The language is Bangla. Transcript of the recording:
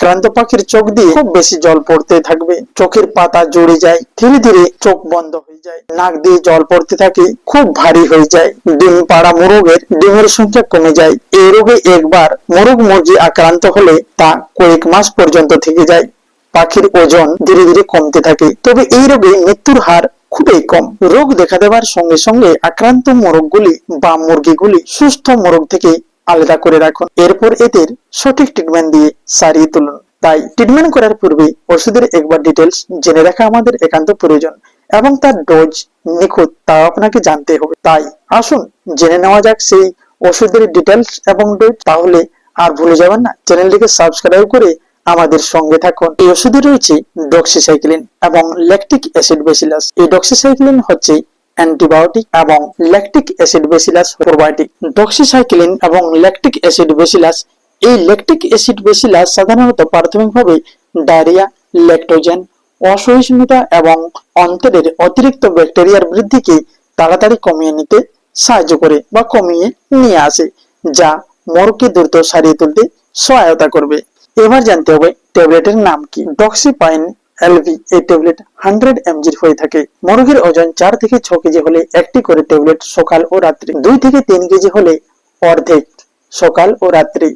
আক্রান্ত পাখির চোখ দিয়ে খুব বেশি জল পড়তে থাকবে, চোখের পাতা জড়ে যায়, ধীরে ধীরে চোখ বন্ধ হয়ে যায়, নাক দিয়ে জল পড়তে থাকে, খুব ভারী হয়ে যায়, ডিম পাড়া মোরগের ডিমের সংখ্যা কমে যায়। এই রোগে একবার মোরগ মুরগি আক্রান্ত হলে তা কয়েক মাস পর্যন্ত থেকে যায়। পাখির ওজন ধীরে ধীরে কমতে থাকে, তবে এই রোগে মৃত্যুর হার খুবই কম। রোগ দেখা দেওয়ার সঙ্গে সঙ্গে আক্রান্ত মোরগগুলি বা মুরগিগুলি সুস্থ মোরগ থেকে আলাদা করে রাখুন, এরপর এদের সঠিক ট্রিটমেন্ট দিয়ে সারিয়ে তুলুন। তাই ট্রিটমেন্ট করার পূর্বে ওষুধের একবার ডিটেলস জেনে রাখা আমাদের একান্ত প্রয়োজন এবং তার ডোজ নিখুঁত তা আপনাকে জানতে হবে। তাই আসুন জেনে নেওয়া যাক সেই ওষুধের ডিটেলস এবং ডোজ। তাহলে আর ভুলে যাবেন না, চ্যানেলটিকে সাবস্ক্রাইব করে আমাদের সঙ্গে থাকুন। এই ওষুধে রয়েছে ডক্সিসাইক্লিন এবং ল্যাকটিক অ্যাসিড ব্যাসিলাস। এই ডক্সিসাইক্লিন হচ্ছে অ্যান্টিবায়োটিক এবং lactic acid bacillus probiotic. Doxycycline এবং ল্যাকটিক অ্যাসিড ব্যাসিলাস, এই ল্যাকটিক অ্যাসিড ব্যাসিলাস সাধারণত প্রাথমিকভাবে ডায়রিয়া, ল্যাকটোজেন, অসহিষ্ণুতা এবং অন্ত্রের অতিরিক্ত ব্যাকটেরিয়ার বৃদ্ধিকে তাড়াতাড়ি কমিয়ে নিতে সাহায্য করে বা কমিয়ে নিয়ে আসে, যা মোরগকে দ্রুত সারিয়ে তুলতে সহায়তা করবে। এবার জানতে হবে ট্যাবলেটের নাম কি। ডক্সিপাইন এলভি এই ট্যাবলেট 100 mg হয়ে থাকে। মোরগের ওজন 4 থেকে 6 কেজি হলে একটি করে ট্যাবলেট সকাল ও রাত্রি, 2 থেকে 3 কেজি হলে অর্ধেক সকাল ও রাত্রি,